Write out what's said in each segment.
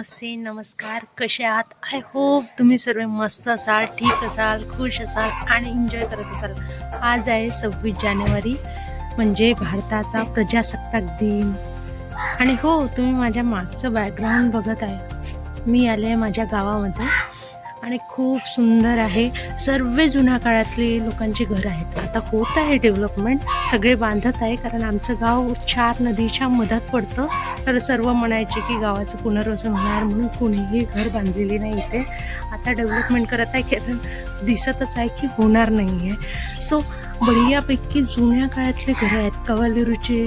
नमस्ते नमस्कार, कसे आहात? आय होप तुम्ही सर्व मस्त असाल, ठीक असाल, खुश असाल आणि एन्जॉय करत असाल. आज आहे 26 जानेवारी, म्हणजे भारताचा प्रजासत्ताक दिन. आणि हो, तुम्ही माझ्या मागचं बॅकग्राऊंड बघत आहे. मी आले आहे माझ्या गावामध्ये आणि खूप सुंदर आहे. सर्व जुन्या काळातले लोकांची घरं आहेत. आता होत आहे डेव्हलपमेंट, सगळे बांधत आहे, कारण आमचं गाव 4 नदीच्या मधात पडतं. तर सर्व म्हणायचे की गावाचं पुनर्वसन होणार, म्हणून कोणीही घर बांधलेली नाही इथे. आता डेव्हलपमेंट करत आहे, कारण दिसतच आहे की होणार नाही आहे. सो बढियापैकी जुन्या काळातले घरं आहेत, कवालेरूचे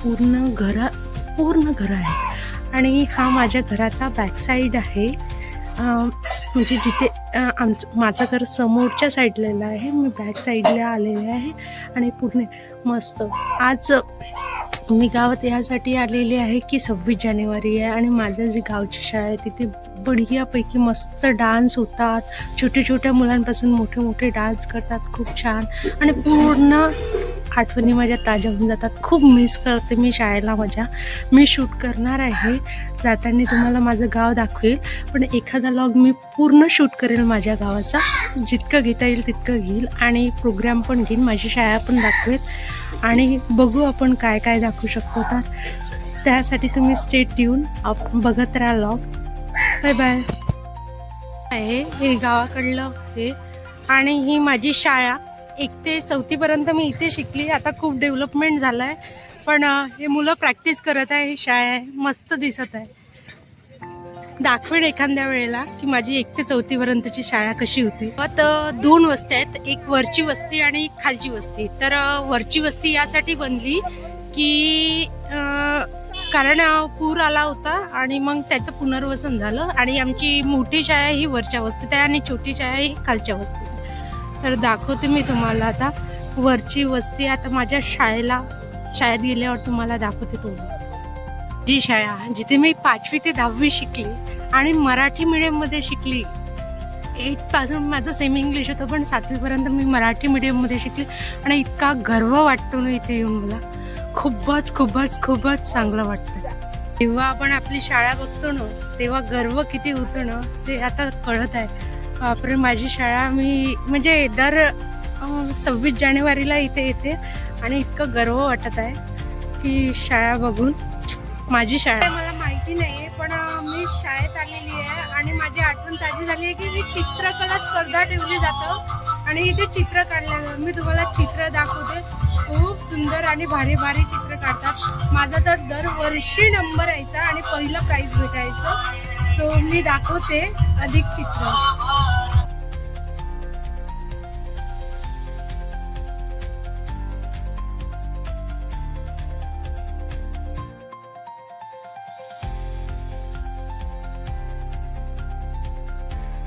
पूर्ण घरं आहेत. आणि हा माझ्या घराचा बॅकसाईड आहे, म्हणजे जिथे माझं घर समोरच्या साईडला आहे, मी बॅक साईडला आलेले आहे. आणि पूर्ण मस्त आज मी गावात यासाठी आलेले आहे की 26 जानेवारी आहे आणि माझं जी गावची शाळा आहे तिथे बढियापैकी मस्त डान्स होतात. छोट्या मुलांपासून मोठे डान्स करतात, खूप छान. आणि पूर्ण आठवणी माझ्या ताज्या होऊन जातात. खूप मिस करते मी शाळेला माझ्या. मी शूट करणार आहे, जाताना तुम्हाला माझं गाव दाखवेल, पण एखादा व्लॉग मी पूर्ण शूट करेल माझ्या गावाचा. जितकं घेता येईल तितकं घेईल आणि प्रोग्राम पण घेईन, माझी शाळा पण दाखवेल आणि बघू आपण काय काय दाखवू शकतो. तर त्यासाठी तुम्ही स्टे ट्यून बघत राहा व्लॉग. Bye bye. हे गावाकडलं हे, आणि ही माझी शाळा 1 ते 4थी पर्यंत मी इथे शिकली. आता खूप डेव्हलपमेंट झालं आहे, पण हे मुलं प्रॅक्टिस करत आहे. ही शाळा आहे, मस्त दिसत आहे. दाखवेन एखाद्या वेळेला की माझी 1 ते 4थी पर्यंतची शाळा कशी होती. तर 2 वस्त्या आहेत, एक वरची वस्ती आणि एक खालची वस्ती. तर वरची वस्ती यासाठी बनली की कारण पूर आला होता आणि मग त्याचं पुनर्वसन झालं. आणि आमची मोठी शाळा ही वरच्या वस्तीत आहे आणि छोटी शाळा ही खालच्या वस्तीत आहे. तर दाखवते मी तुम्हाला आता वरची वस्ती. आता माझ्या शाळेत गेल्यावर तुम्हाला दाखवते. जी शाळा जिथे मी 5वी ते 10वी शिकली आणि मराठी मीडियममध्ये शिकली. 8 पासून माझं सेमी इंग्लिश होतं, पण 7वी पर्यंत मी मराठी मीडियममध्ये शिकली. आणि इतका गर्व वाटतो ना इथे येऊन, मला खूपच चांगलं वाटतं. जेव्हा आपण आपली शाळा बघतो ना, तेव्हा गर्व किती होतो ना, ते आता कळत आहे. बापरे, माझी शाळा मी म्हणजे दर 26 जानेवारीला इथे येते आणि इतकं गर्व वाटत आहे की शाळा बघून. माझी शाळा मला माहिती नाहीये, पण मी शाळेत आलेली आहे आणि माझी आठवण ताजी झाली आहे की चित्रकला स्पर्धा ठेवली जातं आणि इथे चित्र काढलं. मी तुम्हाला चित्र दाखवते, खूप सुंदर आणि भारी चित्र काढतात. माझा तर दरवर्षी नंबर यायचा आणि पहिलं प्राइज भेटायचं. सो मी दाखवते अधिक चित्र.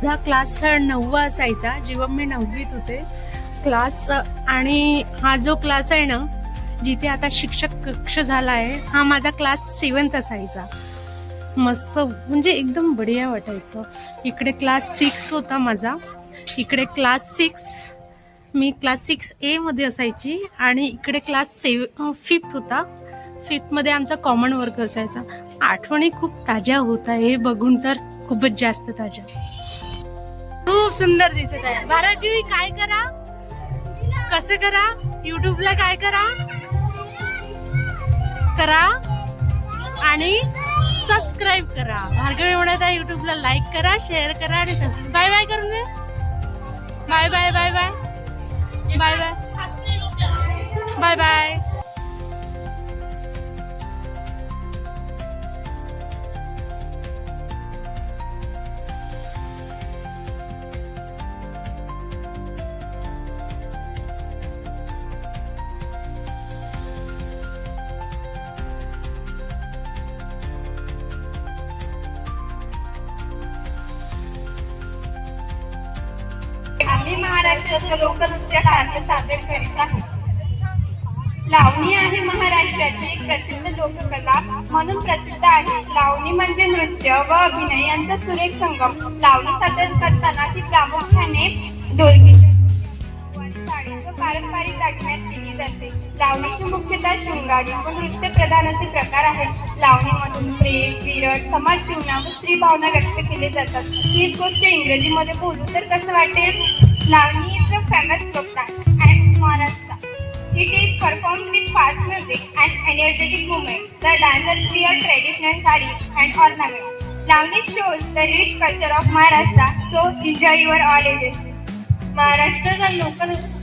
माझा क्लास 9वा असायचा जेव्हा मी 9वीत होते क्लास. आणि हा जो क्लास आहे ना, जिथे आता शिक्षक कक्ष झाला आहे, हा माझा क्लास 7th असायचा. मस्त, म्हणजे एकदम बढिया वाटायचं. इकडे क्लास 6 होता माझा, इकडे क्लास 6, मी क्लास 6A मध्ये असायची. आणि इकडे क्लास 5th होता. 5th मध्ये आमचा कॉमन वर्क असायचा. आठवणी खूप ताज्या होत आहे, हे बघून तर खूपच जास्त ताज्या. खूप सुंदर दिसत आहे. भारती, काय करा, कसं करा, युट्यूबला काय करा आणि सबस्क्राईब करा. भार्गवी म्हणत आहे युट्यूबला लाईक करा, शेअर करा आणि सबस्क्राईब. बाय बाय करून दे. Bye bye bye bye bye bye bye bye. आम्ही महाराष्ट्राचं लोकनृत्य कार्य सादर करीत आहे. लावणी आहे महाराष्ट्राची एक प्रसिद्ध लोककला म्हणून प्रसिद्ध आहे. लावणी म्हणजे नृत्य व अभिनय यांचा सुरेख संगम. लावणी सादर करताना ती प्रामुख्याने ढोलकी, साडी व पारंपरिक दागिन्यात केली जाते. लावणीची मुख्यतः शृंगारी व नृत्य प्रधानाचे प्रकार आहेत. लावणीमधून प्रेम, विरळ, समाज जीवना व स्त्री भावना व्यक्त केले जातात. हीच गोष्ट इंग्रजीमध्ये बोलू तर कसं वाटेल? Lavani is a famous folk dance and Maharashtra. It is performed with fast music and energetic movement. The dancers wear traditional sarees and ornaments. Lavani shows the rich culture of Maharashtra, so enjoy your all ages. महाराष्ट्राचा लोकनृत्य.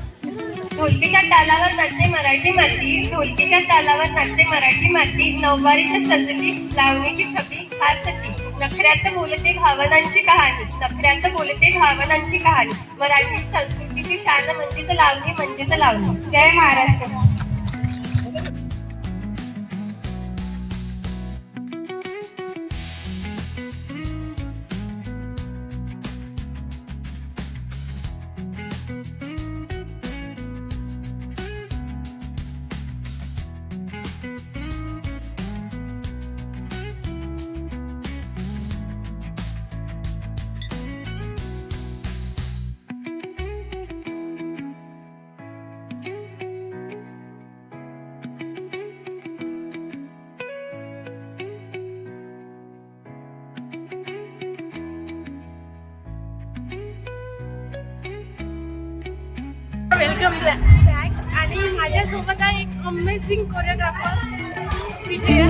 ढोलकीच्या तालावर नाचते मराठी माती, ढोलकीच्या तालावर नाचते मराठी माती, नऊवारीत सजली लावणीची छबी फार सती. नखऱ्यात बोलते भावनांची कहाणी, नखऱ्यात बोलते भावनांची कहाणी. मराठी संस्कृतीची शान म्हणजेच लावणी, म्हणजेच लावणी. जय महाराष्ट्र. Welcome back. आणि माझ्यासोबत आहे एक amazing choreographer Vijaya.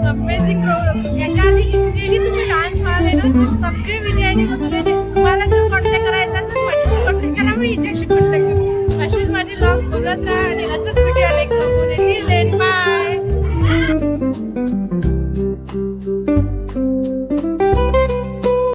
Amazing choreographer. याच्या आधी कितीही तुम्ही डान्स पाहिले ना ते सगळे विजयाने बसलेले. तुम्हाला जर कॉन्टॅक्ट करायचा तर माझ्याशी कॉन्टॅक्ट करा, मी हिच्याशी कॉन्टॅक्ट करा. अशीच माझी लॉग बघत राहा आणि असंच